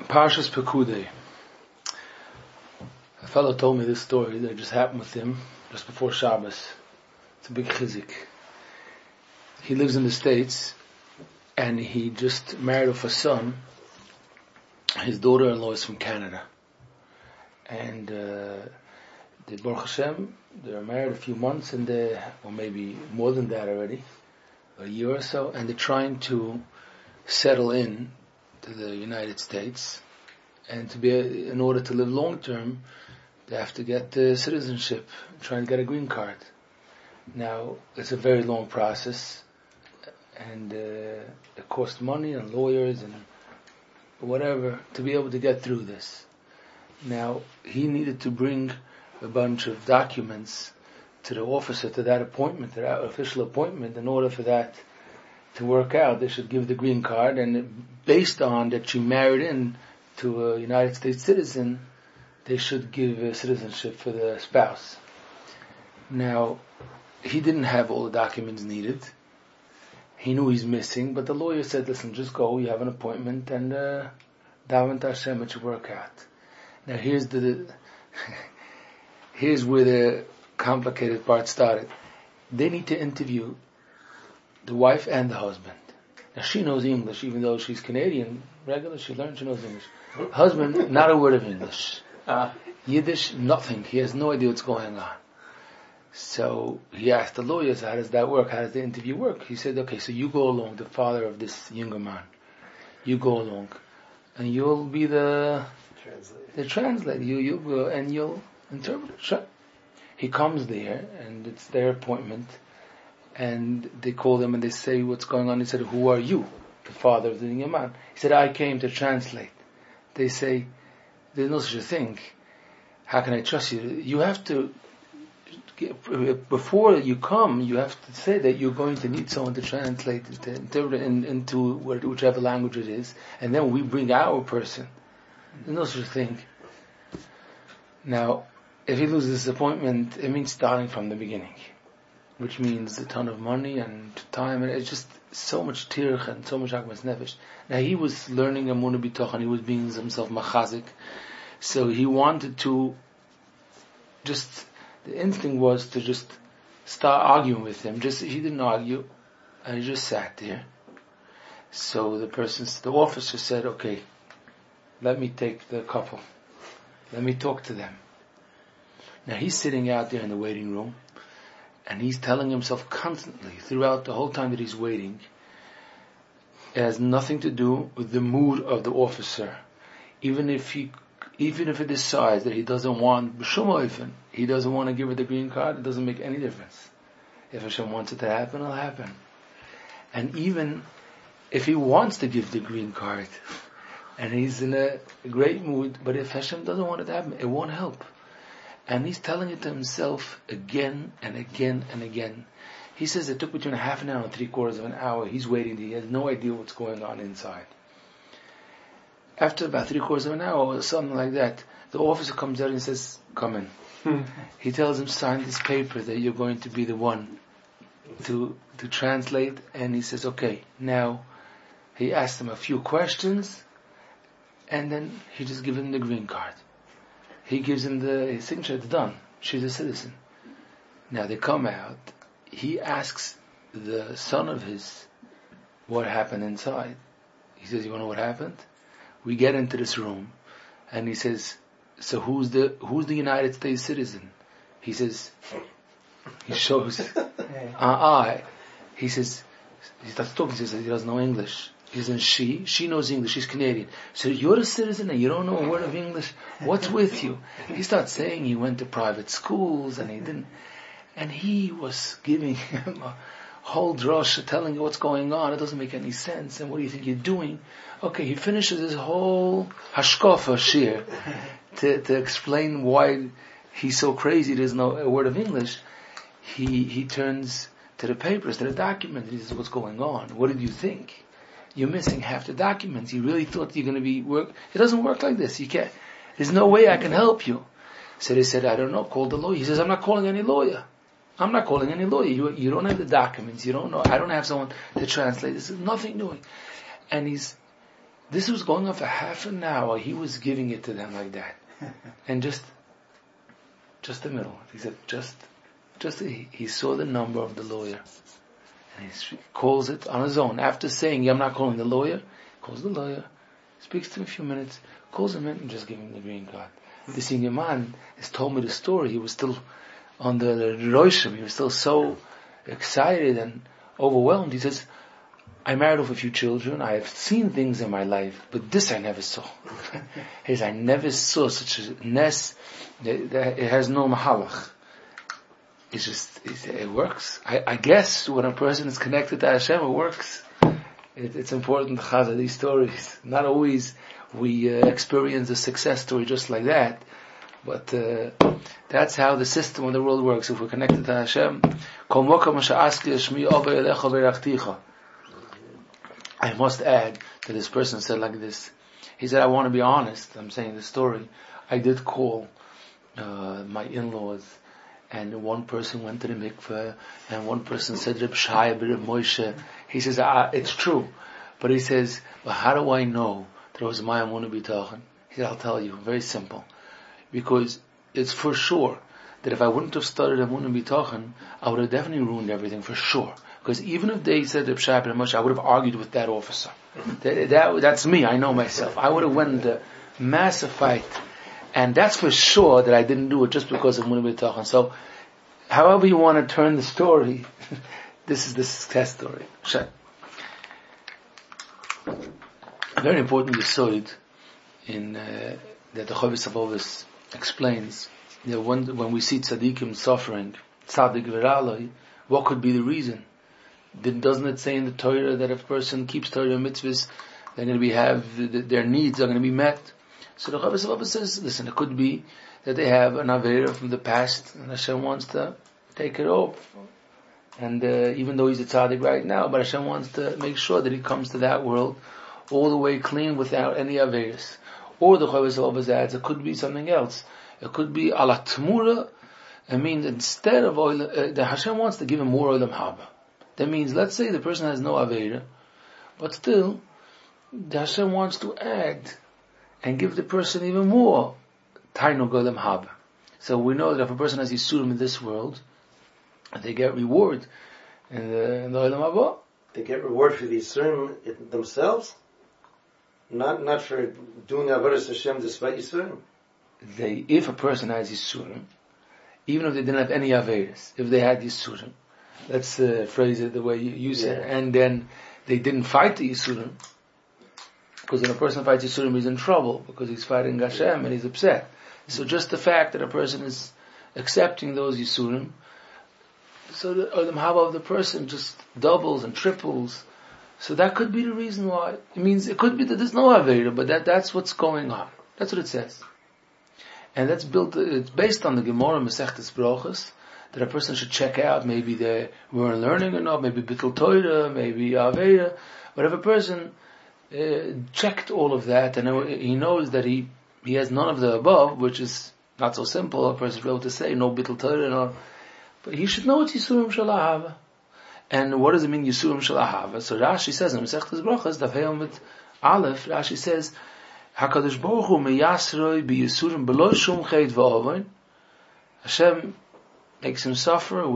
Parshas Pekudei. A fellow told me this story that just happened with him just before Shabbos. It's a big chizik. He lives in the States, and he just married off a son. His daughter-in-law is from Canada. And they, Baruch Hashem, they were married a few months, and or maybe more than that already, a year or so, and they're trying to settle in to the United States, and to be in order to live long term, they have to get citizenship, try and get a green card. Now it's a very long process, and it costs money and lawyers and whatever to be able to get through this. Now he needed to bring a bunch of documents to the officer, to that appointment, to that official appointment. In order for that to work out, they should give the green card, and based on that she married in to a United States citizen, they should give citizenship for the spouse. Now, he didn't have all the documents needed. He knew he's missing, but the lawyer said, listen, just go, you have an appointment, and daven to Hashem, it should work out. Now here's where the complicated part started. They need to interview the wife and the husband. Now she knows English, even though she's Canadian, regular, she learned, she knows English. Husband, not a word of English. Yiddish, nothing. He has no idea what's going on. So he asked the lawyers, how does that work? How does the interview work? He said, okay, so you go along, the father of this younger man. You go along, and you'll be the translator. You'll go and you'll interpret. Sure. He comes there, and it's their appointment, and they call them and they say what's going on. He said, who are you? The father of the young man. He said, I came to translate. They say, there's no such a thing. How can I trust you? You have to, before you come, you have to say that you're going to need someone to translate, to interpret it into whichever language it is, and then we bring our person. There's no such a thing. Now, if he loses this appointment, it means starting from the beginning, which means a ton of money and time, and it's just so much tirch and so much akmas nefesh. Now he was learning Amunah B'toch, and he was being himself machazik, so he wanted to the instinct was to just start arguing with him. He didn't argue, and he just sat there. So the officer said, okay, let me take the couple. Let me talk to them. Now he's sitting out there in the waiting room, and he's telling himself constantly, throughout the whole time that he's waiting, it has nothing to do with the mood of the officer. Even if it decides that he doesn't want he doesn't want to give her the green card, it doesn't make any difference. If Hashem wants it to happen, it'll happen. And even if he wants to give the green card, and he's in a great mood, but if Hashem doesn't want it to happen, it won't help. And he's telling it to himself again and again and again. He says it took between half an hour and 3/4 of an hour. He's waiting. He has no idea what's going on inside. After about 3/4 of an hour or something like that, the officer comes out and says, come in. He tells him, sign this paper that you're going to be the one to translate. And he says, okay. Now, he asks him a few questions, and then he just gives him the green card. He gives him his signature, it's done. She's a citizen. Now they come out. He asks the son of his what happened inside. He says, you want to know what happened? We get into this room, and he says, so who's the United States citizen? He says, he shows, he says, he starts talking, he says he doesn't know English. He says, she knows English, she's Canadian. So you're a citizen and you don't know a word of English? What's with you? He starts saying he went to private schools and he didn't, and he was giving him a whole drush, telling you what's going on. It doesn't make any sense. And what do you think you're doing? Okay, he finishes his whole hashkafa shir to explain why he's so crazy. There's no a word of English. He turns to the papers, to the document. He says, "What's going on? What did you think? You're missing half the documents. You really thought you're going to be work? It doesn't work like this. You can't. There's no way I can help you." So they said, "I don't know. Call the lawyer." He says, "I'm not calling any lawyer. I'm not calling any lawyer. You don't have the documents. You don't know. I don't have someone to translate. This is nothing doing." And he's This was going on for half an hour. He was giving it to them like that. And just the middle. He said, he saw the number of the lawyer. And he calls it on his own. After saying, I'm not calling the lawyer, calls the lawyer, speaks to him a few minutes, calls him in and just gives him the green card. The senior man has told me the story. He was still on the Roshim. He was still so excited and overwhelmed. He says, I married off a few children. I have seen things in my life, but this I never saw. He says, I never saw such a nes. It has no mahalach. It's just, it works. I guess when a person is connected to Hashem, it works. It's important to have these stories. Not always we experience a success story just like that, but that's how the system of the world works. If we're connected to Hashem, I must add that this person said like this. He said, I want to be honest. I'm saying the story. I did call my in-laws, and one person went to the mikveh, and one person said Reb Shai, Reb Moshe. He says, it's true. But he says, well, how do I know that it was my Amunah B'Tachon? He said, I'll tell you, very simple. Because it's for sure that if I wouldn't have studied Amunah B'Tachon, I would have definitely ruined everything, for sure. Because even if they said Reb Shai, Reb Moshe, I would have argued with that officer. That's me, I know myself. I would have went into massive fight. And that's for sure that I didn't do it just because of Amunah B'Tachon. So, however you want to turn the story, this is the success story. A very important yesod in that the Chavis Avos explains that when we see tzaddikim suffering, tzadik v'raloi, what could be the reason? Doesn't it say in the Torah that if a person keeps Torah mitzvahs, they're going to their needs are going to be met? So the Chavis Avos says, listen, it could be that they have an avera from the past, and Hashem wants to take it off. And even though he's a tzaddik right now, but Hashem wants to make sure that he comes to that world all the way clean without any averis. Or the Chavis Avos adds, it could be something else. It could be ala tmura. It means instead of the Hashem wants to give him more olam haba. That means, let's say the person has no avera, but still, the Hashem wants to add and give the person even more tainug olam haba. So we know that if a person has yisurim in this world, they get reward in the olam haba. They get reward for the yisurim themselves, not for doing avodas Hashem despite yisurim. If a person has yisurim, even if they didn't have any averis, if they had yisurim, let's phrase it the way you said, and then they didn't fight the yisurim, because when a person fights yisurim, he's in trouble because he's fighting Hashem and he's upset. So just the fact that a person is accepting those yisurim, so the olam haba of the person just doubles and triples. So that could be the reason why. It means it could be that there's no avera, but that's what's going on. That's what it says. And that's it's based on the Gemara Masechtes Brachos, that a person should check out. Maybe they weren't learning enough, maybe Bittul Torah, maybe Avera. But if a person checked all of that, and he knows that he has none of the above, which is not so simple, a person is able to say, no Bittul Torah, but he should know it's Yisurim Shel Ahava. And what does it mean, Yisurim Shel Ahava? So Rashi says in Masechtes Brachos, Daf Heyom with Aleph, Rashi says, HaKadosh Baruch Hu meyasroi b'yisurim b'lo shum chet v'avoin. Hashem makes him suffer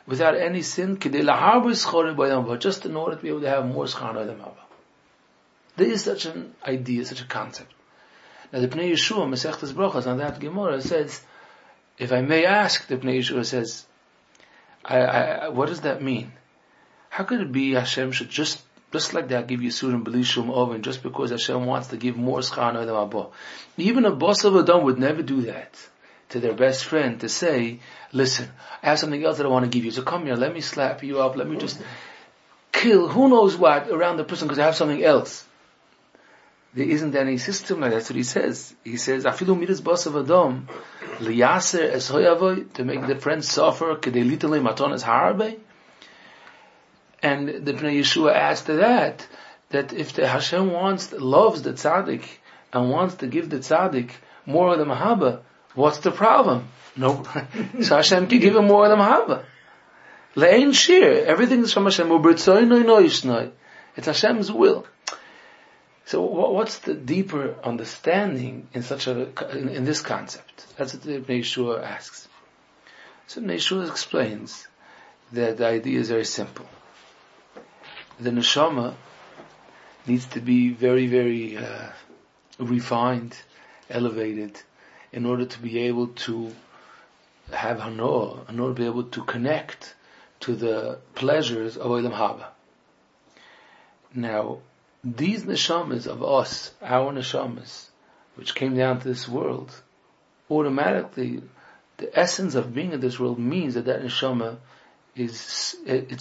without any sin, k'dei laharbo schore b'yam haba, just in order to be able to have more schar b'yam haba. There is such an idea, such a concept. Now the Pnei Yeshua, Masechtes Brachos, on that Gemara says, if I may ask, the Pnei Yeshua says, what does that mean? How could it be Hashem should just like that give Yisurim B'lishum Oven, just because Hashem wants to give more schar Olam Haba? Even a boss of Adam would never do that to their best friend, to say, listen, I have something else that I want to give you, so come here, let me slap you up, let me just kill who knows what around the person because I have something else. There isn't any system like that. That's what he says. He says, Afilu midas boss of Adam, liyaser es hoyavoy, to make the friend suffer, kedei litalei matonas harbe. And the Pnei Yeshua adds to that if the Hashem loves the tzaddik, and wants to give the tzaddik more of the mahaba, what's the problem? No. So Hashem can give him more of the mahaba. Le'ein shir. Everything is from Hashem. It's Hashem's will. So what's the deeper understanding in in this concept? That's what Ibn Yeshua asks. So Ibn Yeshua explains that the idea is very simple. The neshama needs to be very, very refined, elevated, in order to be able to have hanoah, in order to be able to connect to the pleasures of Olam Haba. Now, these neshamas of us, our neshamas, which came down to this world, automatically, the essence of being in this world means that neshama it's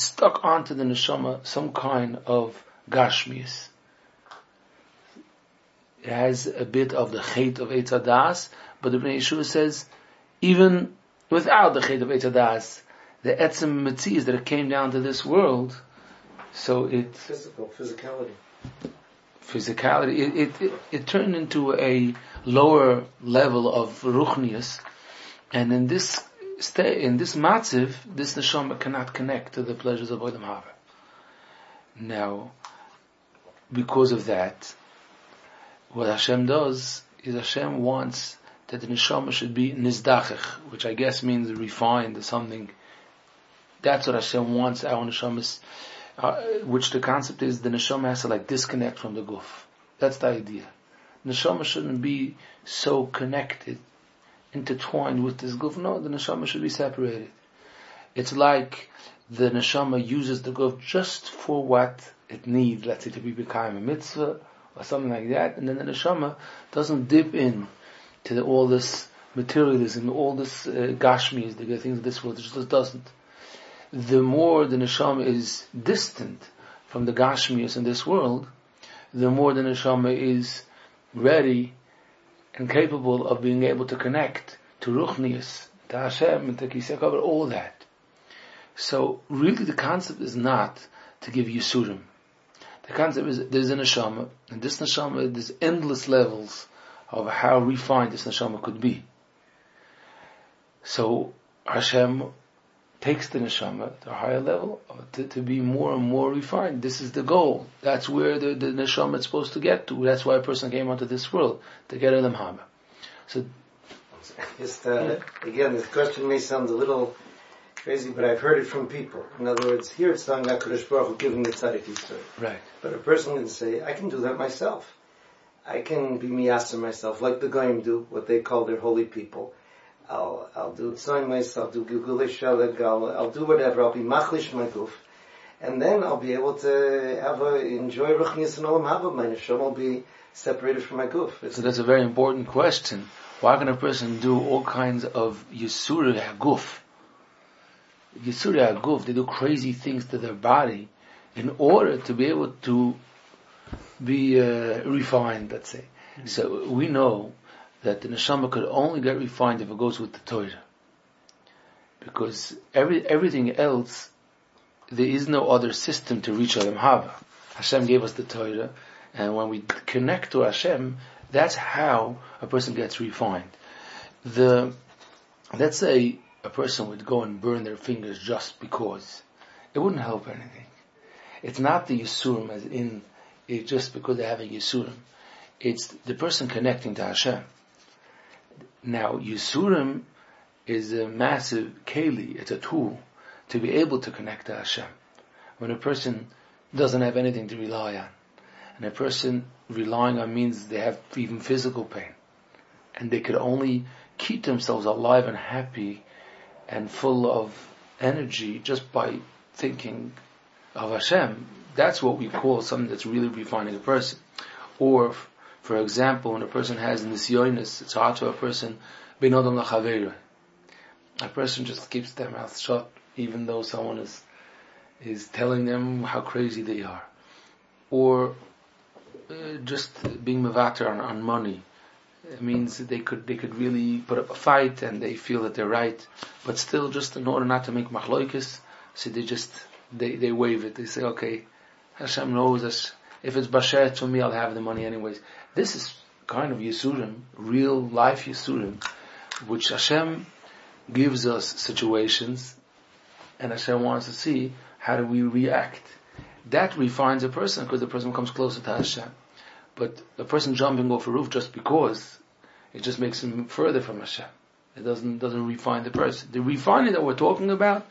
stuck onto the neshama some kind of gashmius. It has a bit of the chait of Eitz Hadas, but the Bnei Yeshua says, even without the chait of Eitz Hadas, the etzem metzias that it came down to this world, so physicality. It turned into a lower level of ruchnius, and in this matziv, this neshama cannot connect to the pleasures of Olam Haba. Now, because of that, what Hashem does is Hashem wants that the neshama should be nizdachich, which I guess means refined or something. That's what Hashem wants our neshamas, which the concept is the neshama has to disconnect from the guf. That's the idea. Neshama shouldn't be so connected, intertwined with this guf. No, the neshama should be separated. It's like the neshama uses the guf just for what it needs, let's say to be becoming a mitzvah or something like that, and then the neshama doesn't dip in to all this materialism, all this gashmis, the things of this world. It just doesn't. The more the neshama is distant from the gashmius in this world, the more the neshama is ready and capable of being able to connect to ruchnius, to Hashem, and to Kisei Kavod, all that. So really the concept is not to give Yisurim. The concept is there's a neshama, and this neshama, there's endless levels of how refined this neshama could be. So Hashem takes the neshama to a higher level, to be more and more refined. This is the goal. That's where the neshama is supposed to get to. That's why a person came onto this world, to get Olam Haba. So, just again, this question may sound a little crazy, but I've heard it from people. In other words, here it's talking about Kadosh Baruch Hu giving the Tzadik Yisrael. Right. But a person can say, I can do that myself. I can be miyasser myself, like the Goyim do, what they call their holy people. I'll do tzayin myself, I'll do gilgulei shaleg, I'll do whatever, I'll be machlish my guf, and then I'll be able to enjoy ruchnius and olam haba. My neshama will be separated from my guf. So that's a very important question. Why can a person do all kinds of yisura haguf? Yisura haguf, they do crazy things to their body in order to be able to be refined, let's say. Mm-hmm. So we know that the neshama could only get refined if it goes with the Torah. Because everything else, there is no other system to reach Olam Haba. Hashem gave us the Torah, and when we connect to Hashem, that's how a person gets refined. Let's say a person would go and burn their fingers just because. It wouldn't help anything. It's not the Yisurim as in, it's just because they're having Yisurim. It's the person connecting to Hashem. Now, Yisurim is a massive keli, it's a tool to be able to connect to Hashem. When a person doesn't have anything to rely on, and a person relying on means they have even physical pain, and they could only keep themselves alive and happy and full of energy just by thinking of Hashem, that's what we call something that's really refining a person. Or, for example, when a person has nisyonis, it's hard for a person, ben adam lachaveira. A person just keeps their mouth shut, even though someone is telling them how crazy they are. Or just being mevater on money. It means they could really put up a fight and they feel that they're right, but still, just in order not to make machloikis, so they waive it. They say, okay, Hashem knows us. If it's basher to me, I'll have the money anyways. This is kind of Yisurim, real life Yisurim, which Hashem gives us situations, and Hashem wants to see how do we react. That refines a person, because the person becomes closer to Hashem. But a person jumping off a roof just because, it just makes him further from Hashem. It doesn't refine the person. The refining that we're talking about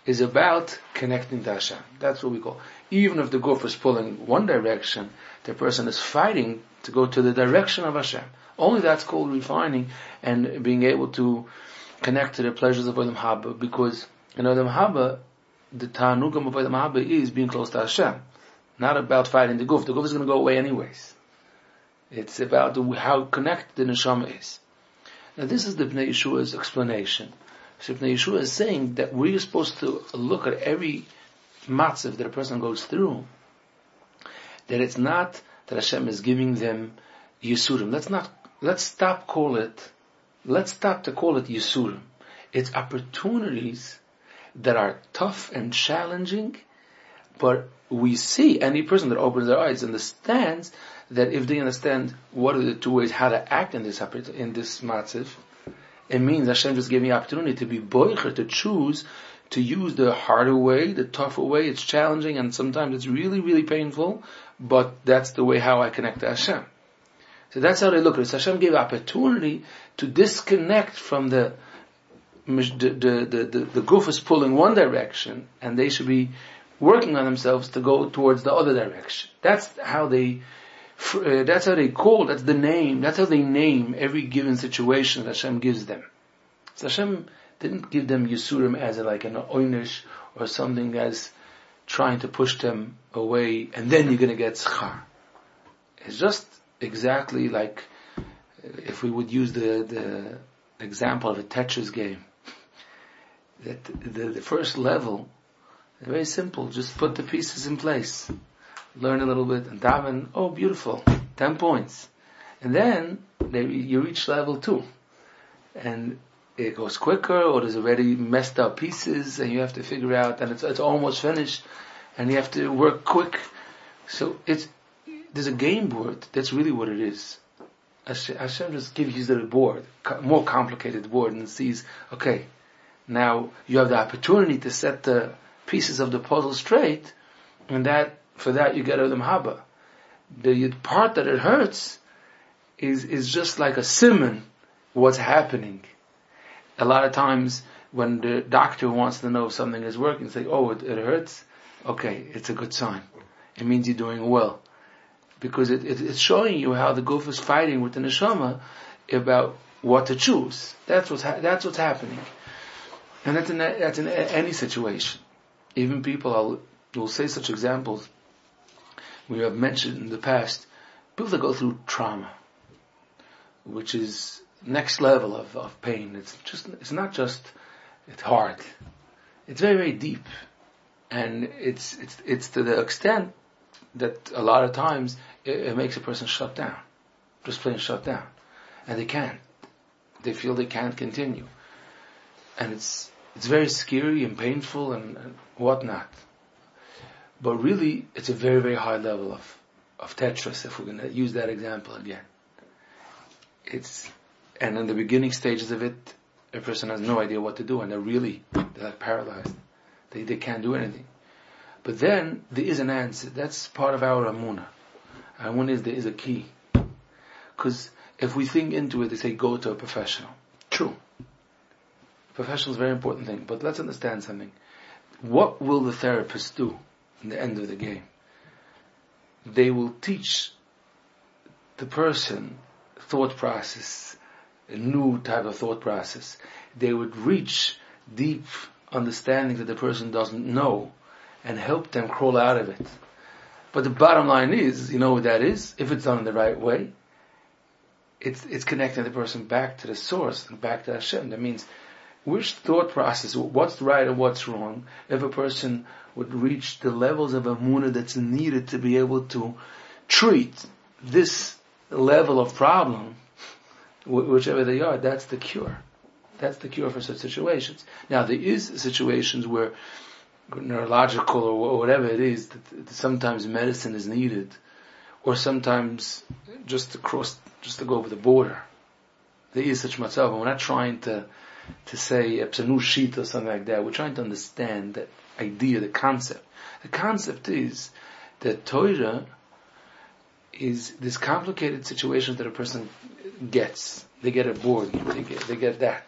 is about connecting to Hashem. That's what we call. Even if the guf is pulling one direction, the person is fighting to go to the direction of Hashem. Only that's called refining and being able to connect to the pleasures of Olam Haba, because in Olam Haba, the ta'anugam of Olam Haba is being close to Hashem. Not about fighting the guf. The guf is going to go away anyways. It's about how connected the neshama is. Now this is the Bnei Yeshua's explanation. So Bnei Yeshua is saying that we're supposed to look at every matzav that a person goes through, that it's not that Hashem is giving them Yisurim. Let's stop to call it Yisurim. It's opportunities that are tough and challenging, but we see any person that opens their eyes understands that if they understand what are the two ways how to act in this matzav, it means Hashem just gave me opportunity to be boicher, to choose to use the harder way, the tougher way. It's challenging and sometimes it's really, really painful, but that's the way how I connect to Hashem. So that's how they look at it. So Hashem gave opportunity to disconnect from the guf is pulling one direction, and they should be working on themselves to go towards the other direction. That's how they call, that's the name, that's how they name every given situation that Hashem gives them. So Hashem didn't give them Yisurim as an oynish or something as trying to push them away and then you're going to get schar. It's just exactly like if we would use the example of a Tetris game. That the first level, very simple, just put the pieces in place. Learn a little bit, and daven, oh beautiful, 10 points. And then you reach level 2. And it goes quicker, or there's already messed up pieces, and you have to figure out, and it's almost finished, and you have to work quick. So there's a game board, that's really what it is. Hashem just gives you the board, more complicated board, and sees, okay, now you have the opportunity to set the pieces of the puzzle straight, and for that you get Olam Haba. The part that it hurts is just like a simon, what's happening. A lot of times when the doctor wants to know if something is working, say, oh, it hurts? Okay, it's a good sign. It means you're doing well. Because it's showing you how the guf is fighting with the neshama about what to choose. That's what's happening. And that's in any situation. Even people will say such examples. We have mentioned in the past, people that go through trauma, which is next level of pain. It's not just, it's hard. It's very, very deep. And it's to the extent that a lot of times it makes a person shut down. Just plain shut down. And they can't. They feel they can't continue. And it's very scary and painful and whatnot. But really, it's a very, very high level of Tetris, if we're going to use that example again. And in the beginning stages of it, a person has no idea what to do, and they're like paralyzed. They can't do anything. But then, there is an answer. That's part of our Amunah. Amunah there is a key. Because if we think into it, they say, go to a professional. True. Professional is a very important thing, but let's understand something. What will the therapist do in the end of the game? They will teach the person thought process, a new type of thought process. They would reach deep understanding that the person doesn't know and help them crawl out of it. But the bottom line is, you know what that is? If it's done in the right way, it's connecting the person back to the source and back to Hashem. That means which thought process, what's right and what's wrong, if a person would reach the levels of Amunah that's needed to be able to treat this level of problem, whichever they are, that's the cure. That's the cure for such situations. Now, there is situations where neurological or whatever it is, that sometimes medicine is needed, or sometimes just to go over the border. There is such matzav, and we're not trying to say a psanu sheet or something like that. We're trying to understand that idea, the concept. The concept is that Torah is this complicated situations that a person gets. They get a board, they get that.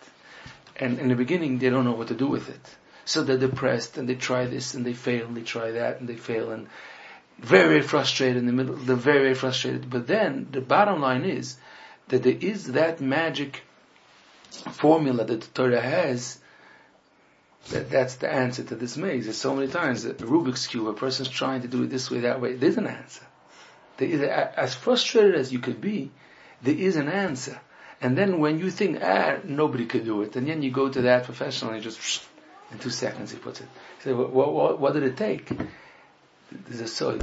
And in the beginning, they don't know what to do with it. So they're depressed, and they try this, and they fail, and they try that, and they fail, and very, very frustrated in the middle. They're very, very frustrated. But then, the bottom line is that there is that magic formula that the Torah has, that's the answer to this maze. There's so many times that Rubik's Cube, a person's trying to do it this way, that way, there's an answer. There is as frustrated as you could be, there is an answer. And then when you think, nobody could do it, and then you go to that professional and just, in 2 seconds he puts it. You say, what did it take? There's a soil.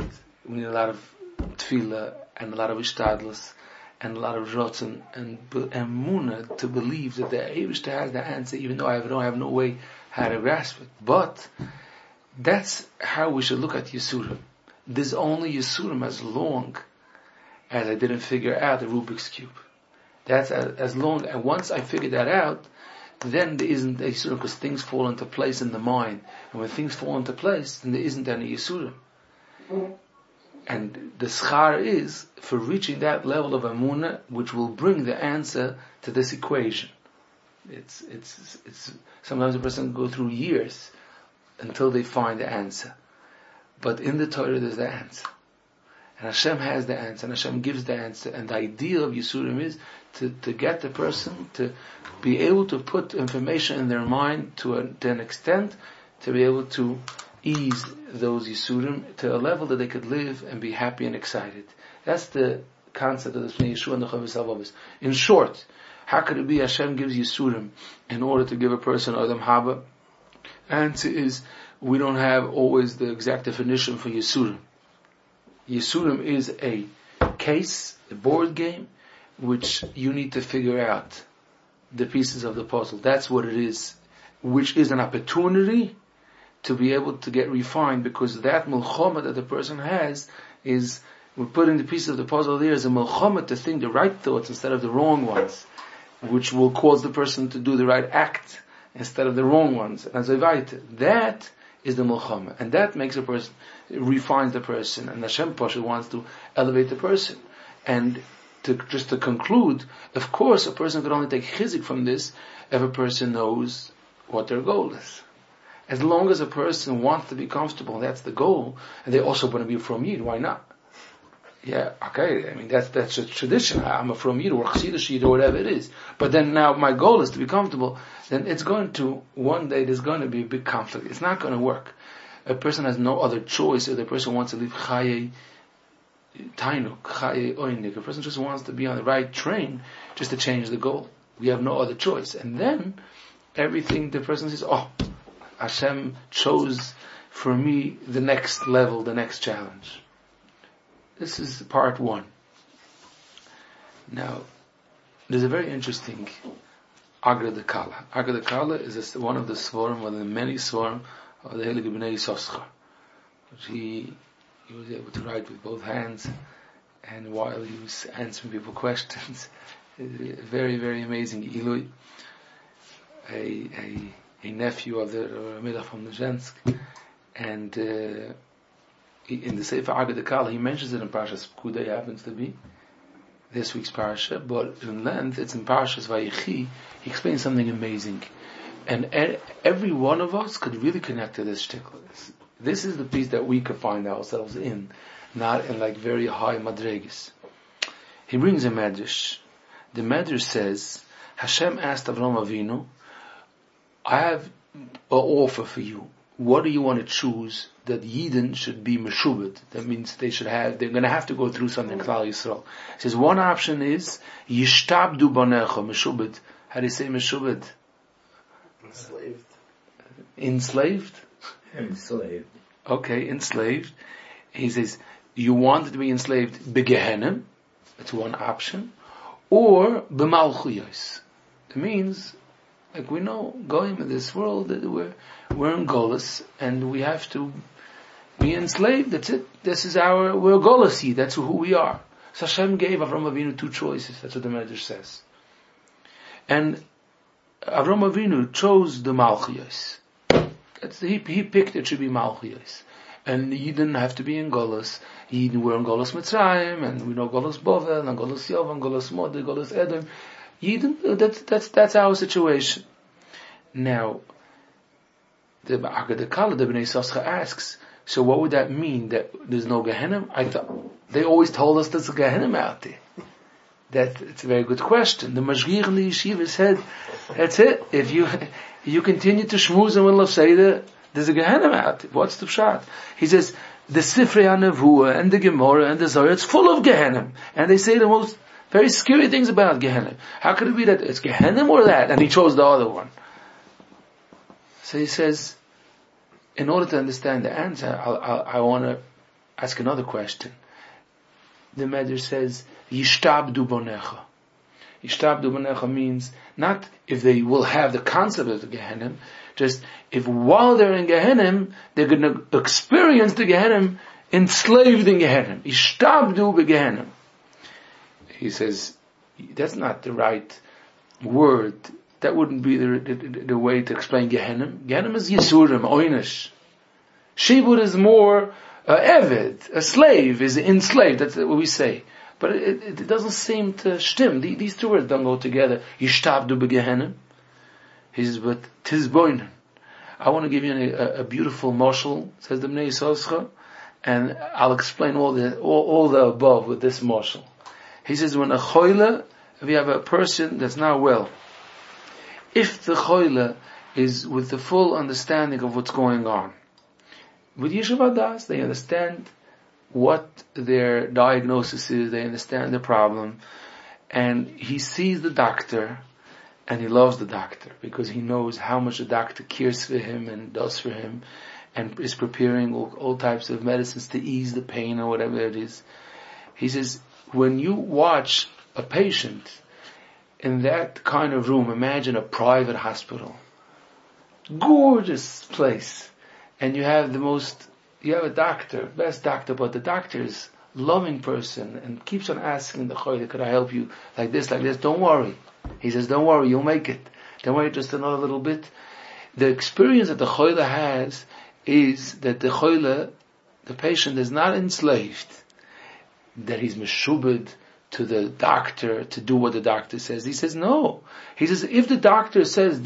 We need a lot of tefillah, and a lot of ishtadlus, and a lot of rotzen, and emunah to believe that the Eibishter has the answer, even though I don't have no way how to grasp it. But that's how we should look at Yisurim. There's only Yisurim as long as I didn't figure out the Rubik's Cube. That's as long, and once I figured that out, then there isn't a Yisurim, because things fall into place in the mind. And when things fall into place, then there isn't any Yisurim. And the schar is for reaching that level of emunah, which will bring the answer to this equation. It's sometimes a person go through years until they find the answer. But in the Torah there's the answer. And Hashem has the answer, and Hashem gives the answer. And the idea of Yisurim is to get the person to be able to put information in their mind to an extent to be able to ease those Yisurim to a level that they could live and be happy and excited. That's the concept of the Yeshua and the Chavis Avos. In short, how could it be Hashem gives Yisurim in order to give a person Adam Haba? Answer is, we don't have always the exact definition for Yisurim. Yisurim is a case, a board game, which you need to figure out the pieces of the puzzle. That's what it is, which is an opportunity to be able to get refined, because that milchama that the person has is, we're putting the pieces of the puzzle there as a milchama to think the right thoughts instead of the wrong ones, which will cause the person to do the right act instead of the wrong ones. And as I write, that is the milchama, and that makes a person, refines the person, and Hashem Pasha wants to elevate the person. And to conclude, of course, a person could only take chizik from this if a person knows what their goal is. As long as a person wants to be comfortable, that's the goal, and they also want to be from Yid, why not? Yeah, okay, I mean, that's a tradition. I'm a from Yid, or Chassidish Yid, or whatever it is. But then now my goal is to be comfortable, then it's going to, one day there's going to be a big conflict. It's not going to work. A person has no other choice, if the person wants to live Chaye Tainuk, Chaye Oinik. A person just wants to be on the right train, just to change the goal. We have no other choice. And then, everything, the person says, Hashem chose for me the next level, the next challenge. This is part one. Now, there's a very interesting Agra de Kala. Agra de Kala is one of the Svarim, one of the many Svarim of the Heilige Bnei Yisachar, which he was able to write with both hands, and while he was answering people's questions, very, very amazing Ilui, a nephew of the Ramila from Nezhensk, and in the Sefer Agra de Kala, he mentions it in Parshas Pekudei, happens to be this week's Parsha, but in length, it's in Parshas Vayechi. He explains something amazing. And every one of us could really connect to this shtickle. This is the piece that we could find ourselves in, not in like very high madregas. He brings a medrash. The medrash says, Hashem asked Avram Avinu, I have an offer for you. What do you want to choose that Yidden should be meshubed? That means they're going to have to go through something, Klal Yisrael. He says, one option is, Yishtabdu banecha, meshubed. How do you say meshubed? Enslaved. Enslaved? Enslaved. Okay, enslaved. He says, you want to be enslaved begehenim, that's one option, or b'malchuyos. It means, like we know, going in this world, that we're in Golas, and we have to be enslaved, that's it. We're Golasi, that's who we are. So Hashem gave Avram Avinu two choices, that's what the Medrash says. And Avram Avinu chose the Malchiyos. He picked it should be Malchiyos. And Yidden have to be in Golos. Yidden were in Golos Mitzrayim, and we know Golos Bovel, and Golos Yov, and Golos Mod, Golos Edom. Yidden, that's our situation. Now, the Kala, the Bnei Soscha asks, so what would that mean? That there's no Gehenna? I thought, they always told us there's a Gehenna out there. It's a very good question. The Mashgiach in the Yeshiva said, that's it. If you continue to shmooze in the middle of Seder, there's a Gehenna out there. What's the pshat? He says, the Sifrei HaNevuah and the Gemara and the Zohar, it's full of Gehenna. And they say the most very scary things about Gehenna. How could it be that it's Gehenna or that? And he chose the other one. So he says, in order to understand the answer, I want to ask another question. The Medrash says, Yishtabdu bonecha. Yishtabdu bonecha means not if they will have the concept of the Gehenna, just if while they're in Gehenna, they're going to experience the Gehenna enslaved in Gehenna. Yishtabdu beGehenna. He says, that's not the right word. That wouldn't be the way to explain Gehenna. Gehenna is Yisurim, Oynish. Shibud is more Eved, a slave, is enslaved, that's what we say. But it doesn't seem to stim. These two words don't go together. Yishtabdu beGehenna. He says, but Tizboinen. I want to give you a beautiful moshel, says the Bnei Soscha, and I'll explain all the above with this moshel. He says, when a choile, if you have a person that's not well, if the choile is with the full understanding of what's going on, with Yeshiva Das, they understand what their diagnosis is, they understand the problem, and he sees the doctor, and he loves the doctor, because he knows how much the doctor cares for him and does for him, and is preparing all types of medicines to ease the pain or whatever it is. He says, when you watch a patient in that kind of room, imagine a private hospital, gorgeous place, and you have a doctor, best doctor, but the doctor is a loving person and keeps on asking the choile, could I help you like this? Don't worry. He says, don't worry, you'll make it. Don't worry, just another little bit. The experience that the choile has is that the patient is not enslaved, that he's meshubed to the doctor to do what the doctor says. He says, no. He says, if the doctor says,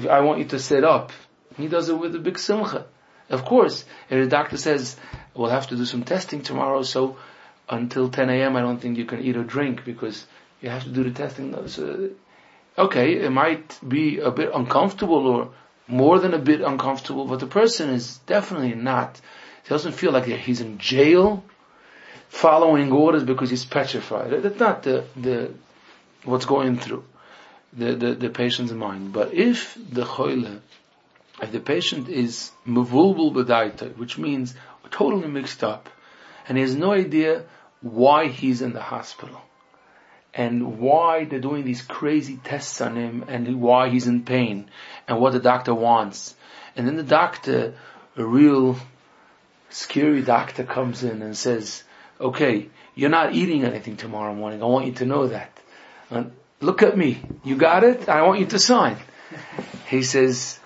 I want you to sit up, he does it with a big simcha. Of course, if the doctor says, we'll have to do some testing tomorrow, so until 10 a.m. I don't think you can eat or drink because you have to do the testing. So, okay, it might be a bit uncomfortable or more than a bit uncomfortable, but the person is definitely not. He doesn't feel like he's in jail following orders because he's petrified. That's not the what's going through the patient's mind. But if the patient is mevulbul b'daita, which means totally mixed up, and he has no idea why he's in the hospital, and why they're doing these crazy tests on him, and why he's in pain, and what the doctor wants, and then the doctor, a real scary doctor, comes in and says, okay, you're not eating anything tomorrow morning, I want you to know that. And look at me, you got it? I want you to sign. He says,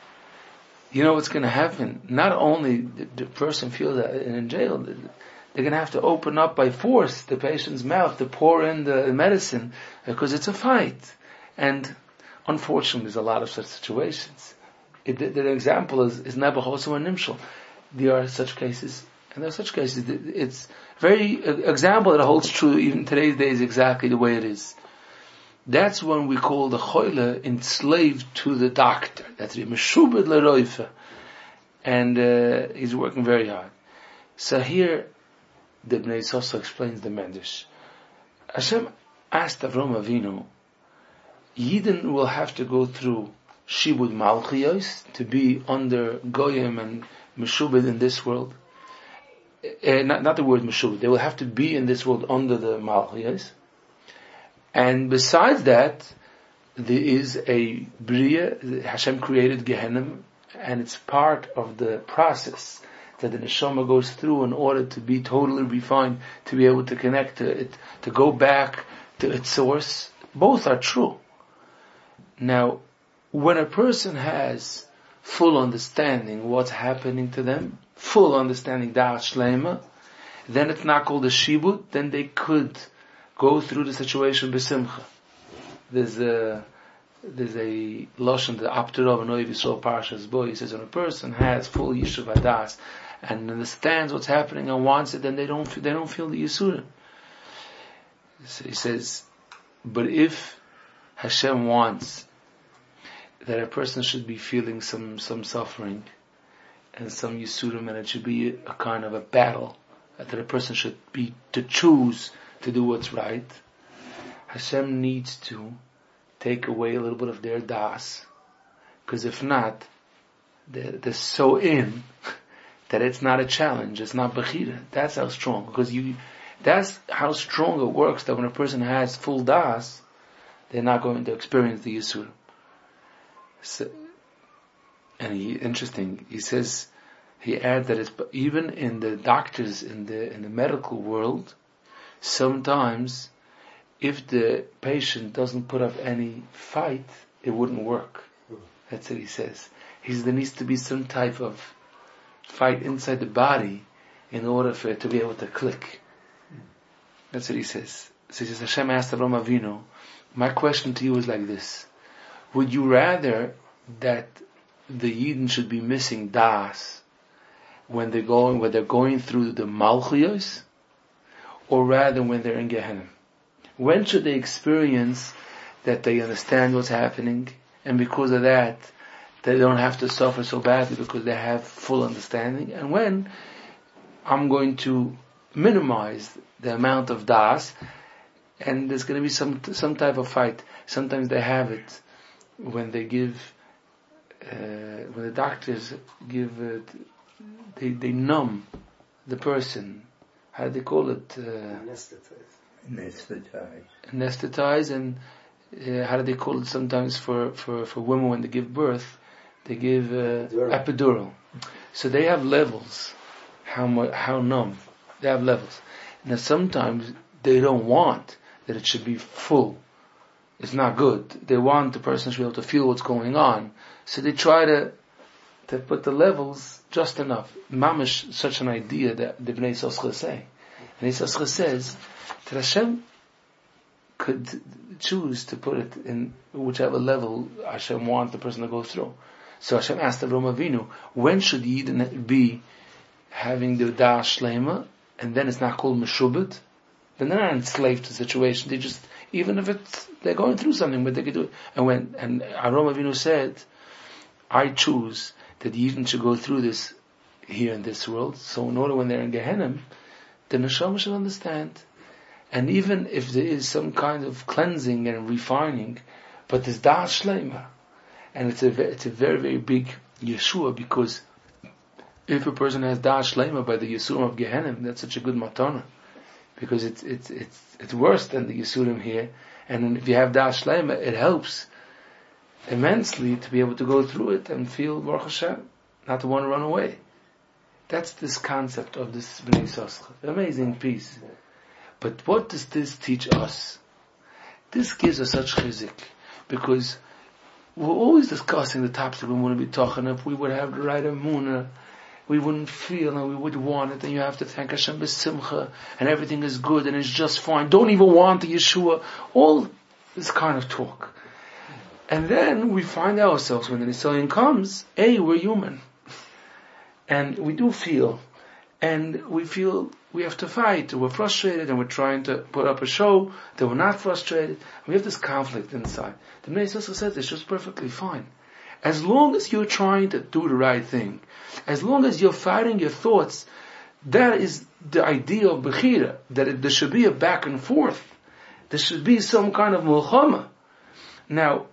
you know what's going to happen? Not only the person feels that in jail, they're going to have to open up by force the patient's mouth to pour in the medicine because it's a fight. And unfortunately, there's a lot of such situations. The example is Nebuchadnezzar and Nimshal. There are such cases, and there are such cases. It's very example that holds true even today's days exactly the way it is. That's when we call the choile enslaved to the doctor. That's the meshubed leroife, and he's working very hard. So here, the Bnei Soscha explains the Medrash. Hashem asked Avram Avinu, Yidden will have to go through shibud malchiyos to be under goyim and meshubed in this world. Not the word meshubed. They will have to be in this world under the malchiyos. And besides that, there is a Bria, Hashem created Gehenna, and it's part of the process that the Neshama goes through in order to be totally refined, to be able to connect to it, to go back to its source. Both are true. Now, when a person has full understanding what's happening to them, full understanding Da'at Shlema, then it's not called a Shibut, then they could go through the situation b'simcha. There's a Lashon, the Apterov and Oiv Yisrael Parshas Bo, he says when a person has full Yishuv Hadas and understands what's happening and wants it, then they don't feel the Yisurim. So he says, but if Hashem wants that a person should be feeling some suffering and some Yisurim, and it should be a kind of a battle, that a person should be to choose to do what's right, Hashem needs to take away a little bit of their das, because if not, they're so in that it's not a challenge, it's not bechira. That's how strong, because that's how strong it works, that when a person has full das, they're not going to experience the Yisur. So, and interesting, he says, he adds that it's even in the doctors, in the medical world, sometimes if the patient doesn't put up any fight, it wouldn't work. That's what he says. There needs to be some type of fight inside the body in order for it to be able to click. That's what he says. So he says, Hashem asked Avraham Avinu, my question to you is like this. Would you rather that the Yidden should be missing das when they're going through the Malchuyos, or rather when they're in Gehenna? When should they experience that they understand what's happening, and because of that, they don't have to suffer so badly because they have full understanding? And when I'm going to minimize the amount of das, and there's going to be some type of fight. Sometimes they have it when they give, when the doctors give, they numb the person. How do they call it? Anesthetize, and how do they call it sometimes for women when they give birth? They give epidural. So they have levels. How numb? They have levels. Now sometimes they don't want that it should be full. It's not good. They want the person to be able to feel what's going on. So they try to put the levels just enough. Mamish, such an idea that the Bnei Yissaschar say. And Yissaschar says that Hashem could choose to put it in whichever level Hashem wants the person to go through. So Hashem asked Avraham Avinu, when should Yidden be having the Da'as Shlema, and then it's not called Meshubit? Then they're not enslaved to the situation. They just, even if they're going through something, but they can do it. And Avraham Avinu said, I choose that Yidden should go through this here in this world. So in order when they're in Gehenna, the Neshama should understand. And even if there is some kind of cleansing and refining, but there's Da'as Shlema, and it's a very, very big Yeshua, because if a person has Da'as Shlema by the Yisurim of Gehenna, that's such a good matana, because it's worse than the Yisurim here. And if you have Da'as Shlema, it helps immensely to be able to go through it and feel Baruch Hashem, not to want to run away. That's this concept of this Bnei Yissaschar. Amazing piece. But what does this teach us? This gives us such chizik, because we're always discussing the topics that we want to be talking. If we would have the right emunah, we wouldn't feel and we would want it, and you have to thank Hashem b'simcha, and everything is good and it's just fine. Don't even want the Yeshua. All this kind of talk. And then we find ourselves, when the Nisayon comes, we're human. And we do feel. And we feel we have to fight, or we're frustrated, and we're trying to put up a show that we're not frustrated. We have this conflict inside. The Bnei Yissaschar says it's just perfectly fine. As long as you're trying to do the right thing, as long as you're fighting your thoughts, that is the idea of Bechira, that there should be a back and forth. There should be some kind of mulchama. Now,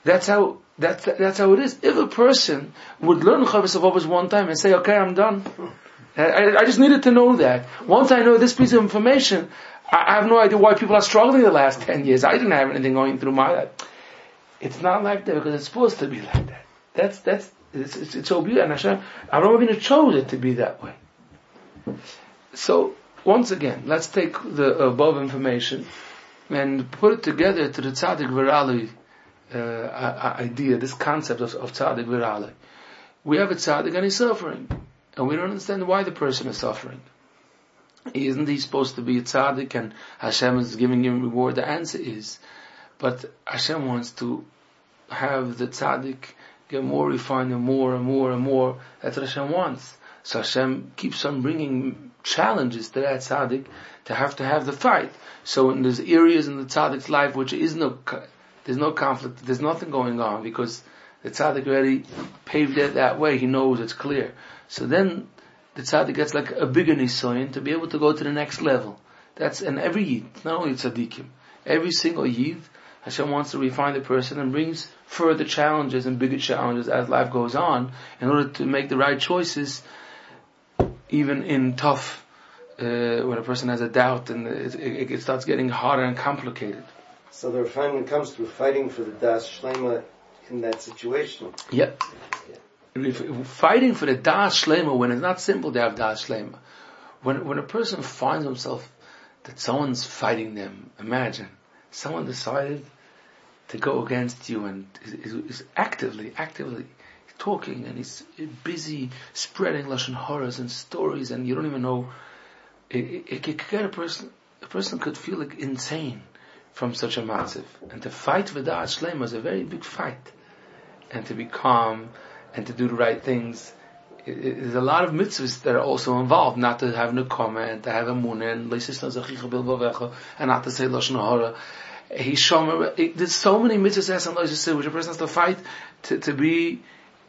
that's how it is. If a person would learn Chavis Avos one time and say, okay, I'm done. I just needed to know that. Once I know this piece of information, I have no idea why people are struggling the last 10 years. I didn't have anything going through my life. It's not like that, because it's supposed to be like that. It's so beautiful. And Hashem, Avraham Avinu chose it to be that way. So, once again, let's take the above information and put it together to the Tzadik Virali idea, this concept of Tzadik Virali. We have a Tzadik and he's suffering. And we don't understand why the person is suffering. Isn't he supposed to be a tzaddik and Hashem is giving him reward? The answer is, but Hashem wants to have the tzaddik get more refined and more and more and more. That's what Hashem wants. So Hashem keeps on bringing challenges to that tzaddik to have the fight. So in there's areas in the tzaddik's life which there's no conflict, there's nothing going on because the tzaddik already paved it that way. He knows it's clear. So then the tzaddik gets like a bigger nisayon to be able to go to the next level. That's in every yid, not only tzaddikim. Every single yid, Hashem wants to refine the person and brings further challenges and bigger challenges as life goes on in order to make the right choices, even in tough, when a person has a doubt and it starts getting harder and complicated. So the refinement comes through fighting for the das shlema in that situation. Yeah. Fighting for the das shlema when it's not simple to have das shlema. When a person finds himself that someone's fighting them, imagine someone decided to go against you and is actively talking and he's busy spreading lashon haras and stories and you don't even know. It could get a person could feel like insane from such a massive. And to fight for da'at shlema is a very big fight. And to be calm and to do the right things. There's a lot of mitzvahs that are also involved. Not to have nekama and to have emunah and and not to say lashon hara. There's so many mitzvahs which a person has to fight to be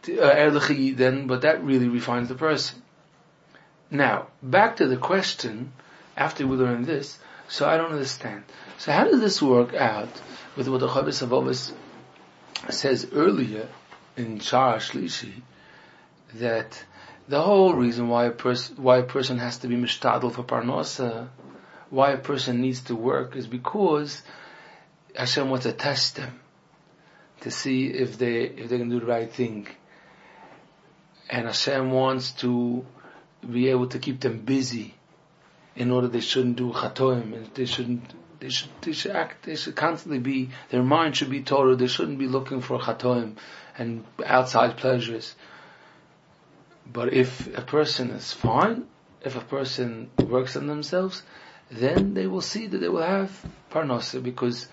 then, but that really refines the person. Now, back to the question, after we learn this, so I don't understand. So how does this work out with what the Chabad Savovis says earlier in Shara Shlishi, that the whole reason why a person has to be mishtadel for parnasa, why a person needs to work, is because Hashem wants to test them to see if they can do the right thing, and Hashem wants to be able to keep them busy in order they shouldn't do chatoim, and they should constantly be, their mind should be Torah, they shouldn't be looking for chatoim and outside pleasures. But if a person is fine, if a person works on themselves, then they will see that they will have parnasa because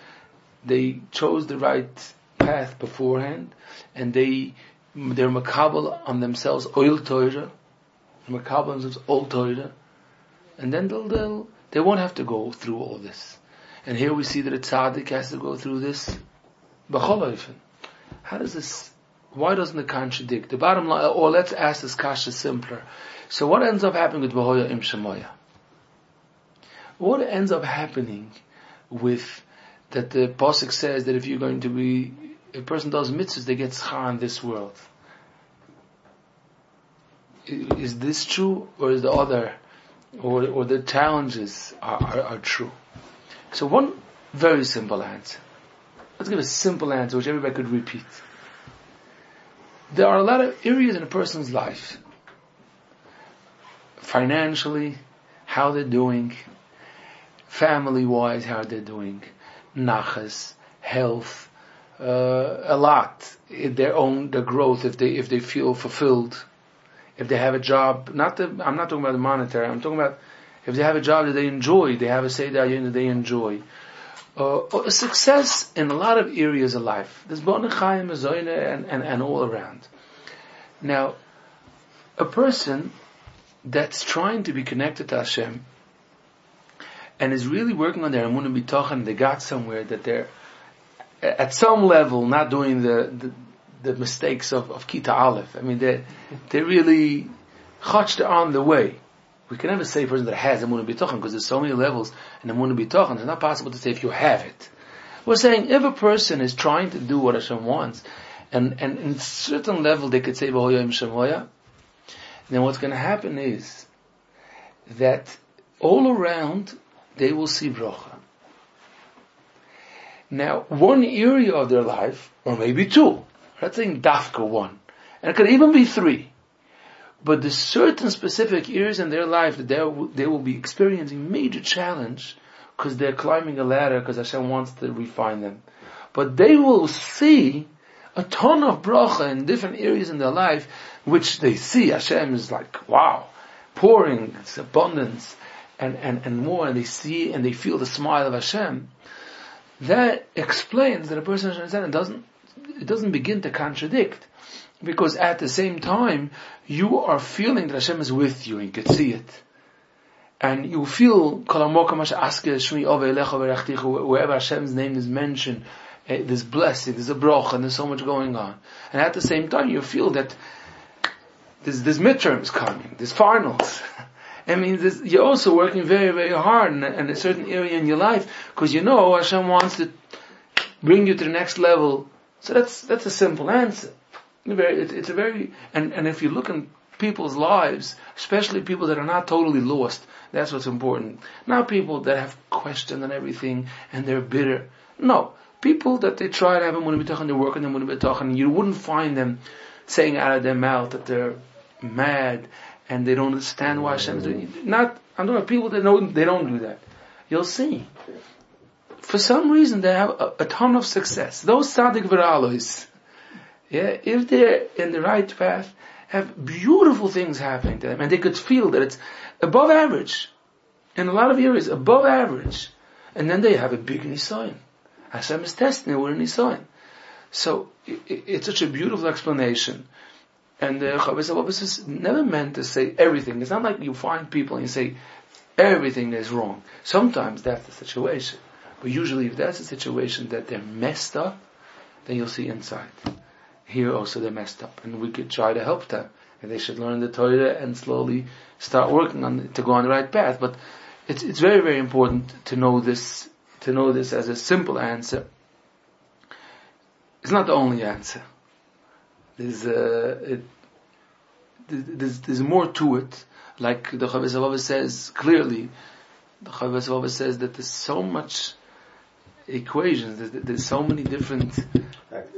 they chose the right path beforehand, and they're makabel on themselves oil Torah, makabel on themselves old Torah, and then they won't have to go through all this. And here we see that a tzaddik has to go through this. How does this? Why doesn't it contradict? The bottom line, or let's ask this kasha simpler. So what ends up happening with Behoya Im Shemoya? What ends up happening with that the Pasuk says that if you're going to be, a person does mitzvahs, they get schar in this world. Is this true, or is the other, or the challenges are true? So one very simple answer. Let's give a simple answer which everybody could repeat. There are a lot of areas in a person's life, financially, how they're doing, family-wise, how they're doing, nachas, health, a lot, their growth, if they feel fulfilled, if they have a job, I'm not talking about the monetary, I'm talking about if they have a job that they enjoy, they have a seder that they enjoy, a success in a lot of areas of life. There's B'nai Chaim, and all around. Now, a person that's trying to be connected to Hashem and is really working on their emunah b'tochen, they got somewhere that they're at some level not doing the mistakes of Kita Aleph. I mean, they really chotched on the way. We can never say a person that has emunah b'tochen because there's so many levels in emunah b'tochen. It's not possible to say if you have it. We're saying if a person is trying to do what Hashem wants, and in a certain level they could say V'hoya Im Shemoya, then what's going to happen is that all around they will see bracha. Now, one area of their life, or maybe two, let's say dafka one, and it could even be three, but there's certain specific areas in their life that they will be experiencing major challenge because they're climbing a ladder because Hashem wants to refine them. But they will see a ton of bracha in different areas in their life, which they see Hashem is like, wow, pouring, it's abundance, and more, and they see and they feel the smile of Hashem. That explains that a person it doesn't begin to contradict, because at the same time you are feeling that Hashem is with you and you can see it, and you feel wherever Hashem's name is mentioned, there's blessing, there's a bracha, and there's so much going on, and at the same time you feel that there's midterms coming, there's finals. I mean, you're also working very, very hard in a certain area in your life, because you know Hashem wants to bring you to the next level. So that's a simple answer. It's a very, and if you look in people's lives, especially people that are not totally lost, that's what's important. Not people that have questions and everything, and they're bitter. No. People that they try to have a munah b'tachon, they work on the munah b'tachon, and you wouldn't find them saying out of their mouth that they're mad, and they don't understand why Hashem is doing it. I'm talking about people that know they don't do that. You'll see. For some reason they have a ton of success. Those Tzadik v'ra'alois, if they're in the right path, have beautiful things happening to them, and they could feel that it's above average. In a lot of areas, above average. And then they have a big nisayon. Hashem is testing it with a nisayon. So, it's such a beautiful explanation. And the Chavez Avos is never meant to say everything. It's not like you find people and you say everything is wrong. Sometimes that's the situation. But usually if that's the situation that they're messed up, then you'll see inside. Here also they're messed up. And we could try to help them. And they should learn the Torah and slowly start working on it to go on the right path. But it's very, very important to know this as a simple answer. It's not the only answer. There's more to it. Like the Chavez Avos says clearly, the Chavez Avos says that there's so much equations, there's so many different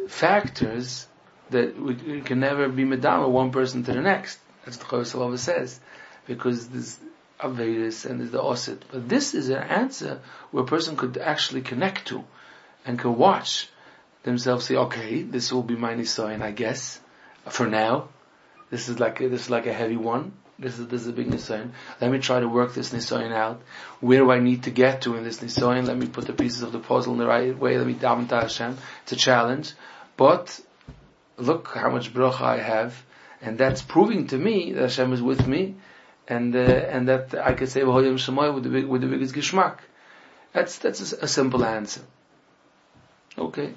factors that we can never be medama one person to the next. That's what the Chavez Avos says, because there's Averis and there's the Osid. But this is an answer where a person could actually connect to and can watch themselves say, okay, this will be my nisayon, I guess, for now. This is like a heavy one. This is a big nisayon. Let me try to work this nisayon out. Where do I need to get to in this nisayon? Let me put the pieces of the puzzle in the right way. Let me daven to Hashem. It's a challenge. But look how much bracha I have, and that's proving to me that Hashem is with me, and that I can say V'hoyim Shemoy with the biggest gishmak. That's a simple answer. Okay.